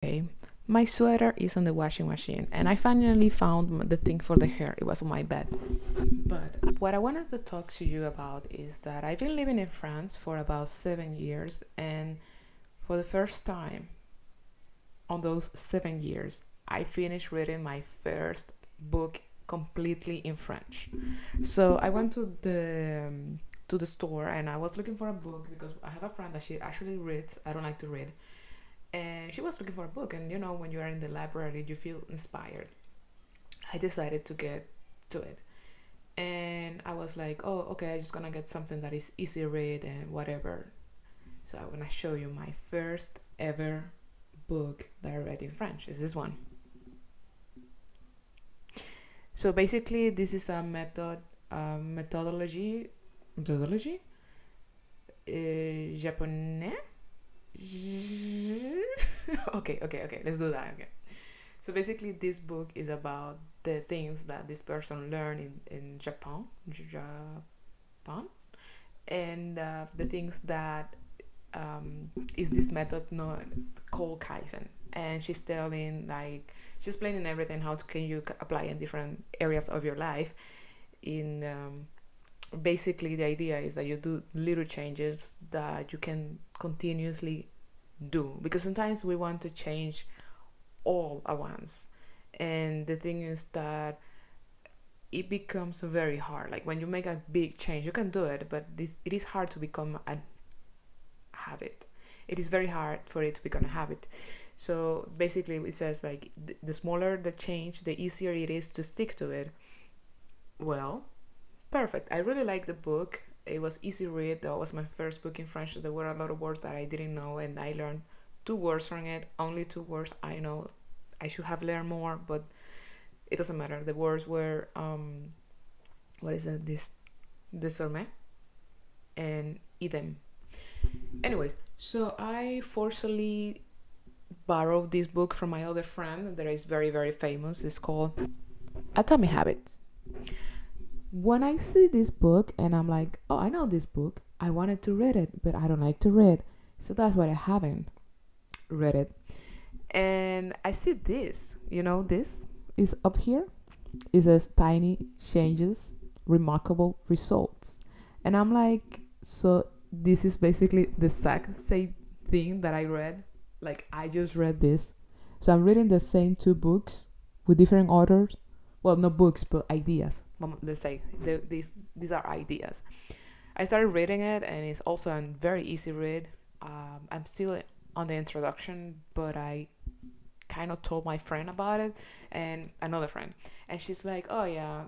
Okay. My sweater is on the washing machine, and I finally found the thing for the hair. It was on my bed. But what I wanted to talk to you about is that I've been living in France for about 7 years, and for the first time on those 7 years, I finished reading my first book completely in French. So I went to the store and I was looking for a book because I have a friend that she actually reads. I don't like to read, and she was looking for a book. And when you are in the library, you feel inspired. I decided to get to it, and I was like, oh, okay, I'm just gonna get something that is easy read and whatever. So I'm gonna show you my first ever book that I read in French. Is this one? So basically, this is a methodology japonais. Okay. Let's do that. Okay. So basically, this book is about the things that this person learned in Japan, and the things that is this method called Kaizen. And she's telling, like, she's explaining everything how can you apply in different areas of your life. In Basically, the idea is that you do little changes that you can continuously do, because sometimes we want to change all at once, and the thing is that it becomes very hard. Like when you make a big change, you can do it, but it is hard to become a habit. It is very hard for it to become a habit. So basically, it says like the smaller the change, the easier it is to stick to it. Well, perfect. I really like the book. It was easy read. That was my first book in French. There were a lot of words that I didn't know, and I learned 2 words from it. Only 2 words. I know I should have learned more, but it doesn't matter. The words were what is it? This désormais and idem. Anyways, so I forcefully borrowed this book from my other friend that is very, very famous. It's called Atomic Habits. When I see this book and I'm like, oh, I know this book, I wanted to read it, but I don't like to read. So that's why I haven't read it. And I see this is up here. It says tiny changes, remarkable results. And I'm like, so this is basically the exact same thing that I read. Like, I just read this. So I'm reading the same 2 books with different authors. Well, not books, but ideas. Let's say these are ideas. I started reading it, and it's also a very easy read. I'm still on the introduction, but I kind of told my friend about it, and another friend, and she's like, oh yeah,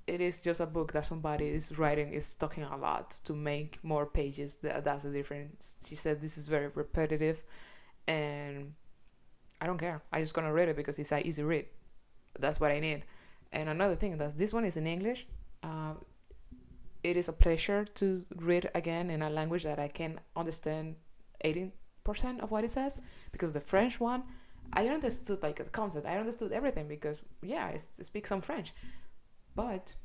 it is just a book that somebody is writing, is talking a lot to make more pages. That's the difference. She said this is very repetitive, and I don't care. I just gonna read it because it's an easy read. That's what I need. And another thing, that this one is in English. uh, it is a pleasure to read again in a language that I can understand 80% of what it says, because the French one, I understood like the concept. I understood everything because I speak some French, but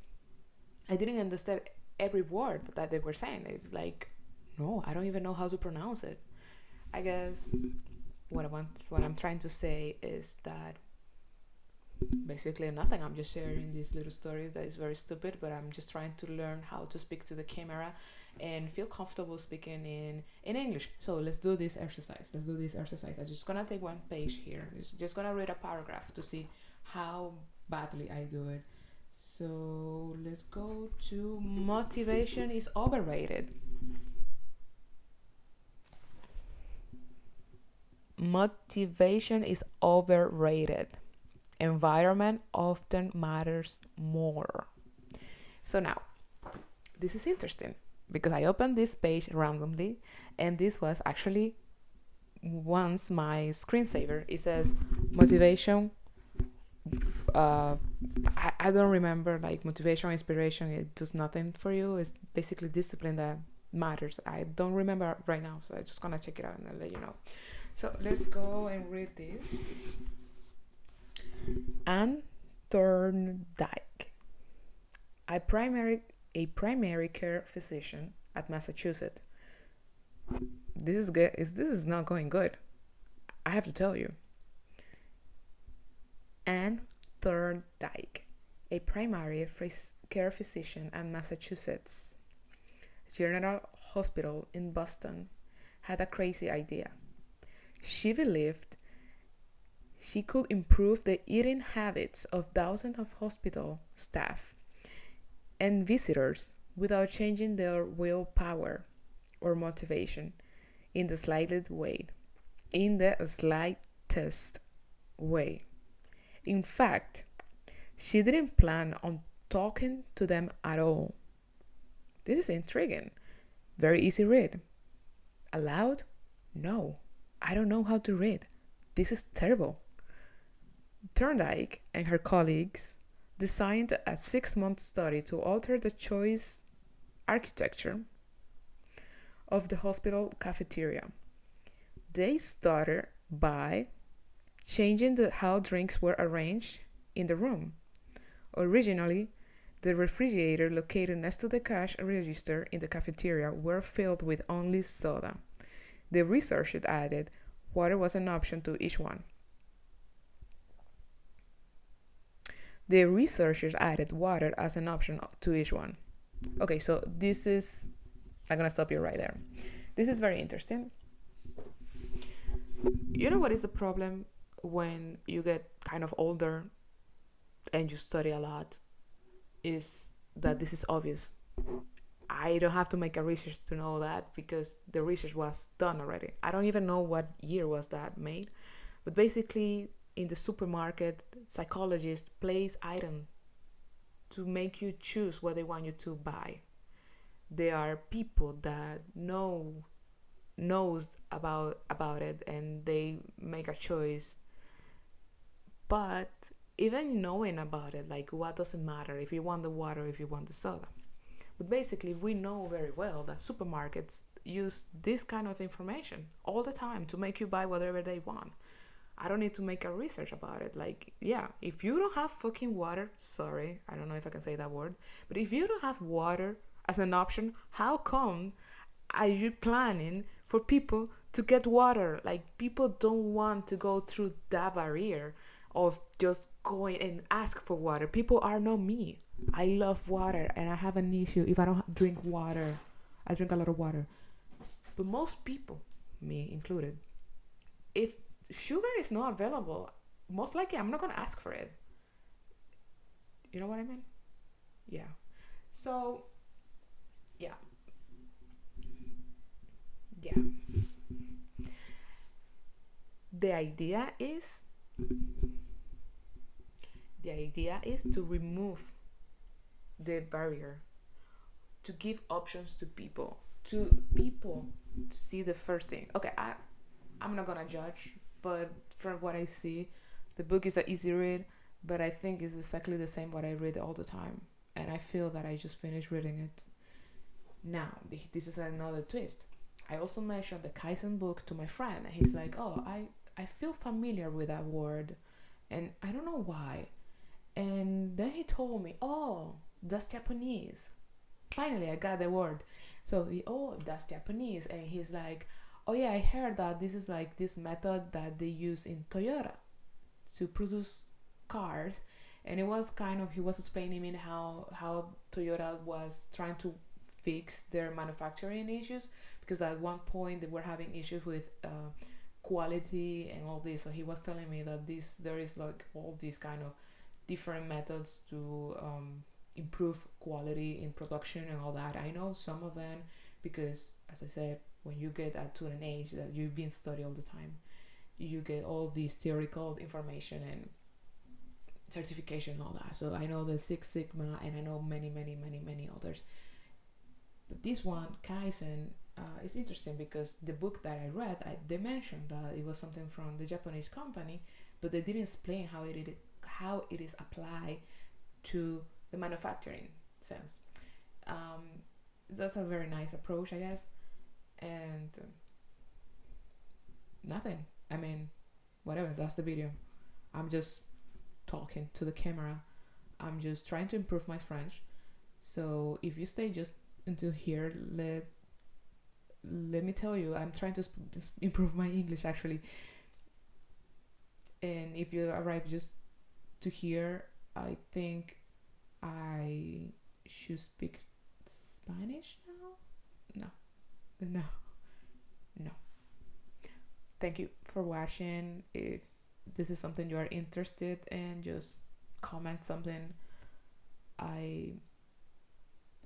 I didn't understand every word that they were saying. It's like, no, I don't even know how to pronounce it. I guess what I'm trying to say is that basically nothing. I'm just sharing this little story that is very stupid, but I'm just trying to learn how to speak to the camera and feel comfortable speaking in English. So let's do this exercise. I'm just gonna take one page here. It's just gonna read a paragraph to see how badly I do it. So let's go to motivation is overrated. Motivation is overrated. Environment often matters more. So now, this is interesting because I opened this page randomly, and this was actually once my screensaver. It says motivation. I don't remember, like motivation, inspiration. It does nothing for you. It's basically discipline that matters. I don't remember right now, so I'm just gonna check it out and I'll let you know. So let's go and read this. Anne Thorndike, a primary care physician at Massachusetts. This is good. This is not going good. I have to tell you. and Thorndike, a primary care physician at Massachusetts General Hospital in Boston, had a crazy idea. She believed she could improve the eating habits of thousands of hospital staff and visitors without changing their willpower or motivation in the slightest way. In the slightest way. In fact, she didn't plan on talking to them at all. This is intriguing. Very easy read. Aloud? No. I don't know how to read. This is terrible. Thorndike and her colleagues designed a 6-month study to alter the choice architecture of the hospital cafeteria. They started by changing how drinks were arranged in the room. Originally, the refrigerator located next to the cash register in the cafeteria were filled with only soda. The researchers added water was an option to each one. The researchers added water as an option to each one. Okay, so this is... I'm gonna stop you right there. This is very interesting. You know what is the problem when you get kind of older and you study a lot? Is that this is obvious. I don't have to make a research to know that because the research was done already. I don't even know what year was that made, but basically in the supermarket, psychologists place items to make you choose what they want you to buy. There are people that knows about it and they make a choice. But even knowing about it, like, what does it matter if you want the water or if you want the soda? But basically, we know very well that supermarkets use this kind of information all the time to make you buy whatever they want. I don't need to make a research about it. Like, yeah, if you don't have fucking water, sorry, I don't know if I can say that word, but if you don't have water as an option, how come are you planning for people to get water? Like, people don't want to go through that barrier of just going and ask for water. People are not me. I love water and I have an issue if I don't drink water. I drink a lot of water. But most people, me included, if sugar is not available, most likely I'm not going to ask for it. You know what I mean? Yeah. So, yeah. Yeah. The idea is to remove the barrier, to give options to people to see the first thing. Okay, I'm not gonna judge, but from what I see, the book is an easy read, but I think it's exactly the same what I read all the time, and I feel that I just finished reading it. Now, this is another twist. I also mentioned the Kaizen book to my friend, and he's like, oh, I feel familiar with that word, and I don't know why. And then he told me, oh, that's Japanese. Finally, I got the word. So, that's Japanese. And he's like, oh yeah, I heard that this is like this method that they use in Toyota to produce cars. And it was he was explaining me how Toyota was trying to fix their manufacturing issues, because at one point they were having issues with quality and all this. So he was telling me that there is like all these kind of different methods to improve quality in production and all that. I know some of them because, as I said, when you get to an age that you've been studying all the time, you get all these theoretical information and certification and all that. So I know the Six Sigma and I know many others. But this one, Kaizen, is interesting because the book that I read, they mentioned that it was something from the Japanese company, but they didn't explain how it is applied to the manufacturing sense. That's a very nice approach, I guess. And nothing. I mean, whatever. That's the video. I'm just talking to the camera. I'm just trying to improve my French. So if you stay just until here, let me tell you, I'm trying to improve my English actually. And if you arrive just to hear. I think I should speak Spanish now. No, no. Thank you for watching. If this is something you are interested in, just comment something. I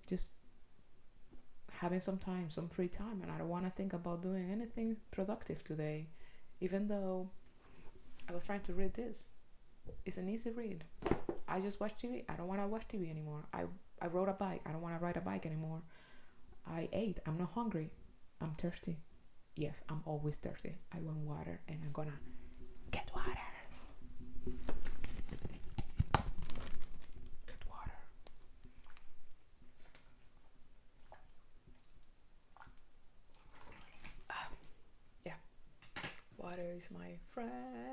just having some time, some free time, and I don't want to think about doing anything productive today, even though I was trying to read this. It's an easy read. I just watch TV. I don't want to watch TV anymore. I rode a bike. I don't want to ride a bike anymore. I ate. I'm not hungry. I'm thirsty. Yes, I'm always thirsty. I want water, and I'm gonna get water. Get water. Yeah, water is my friend.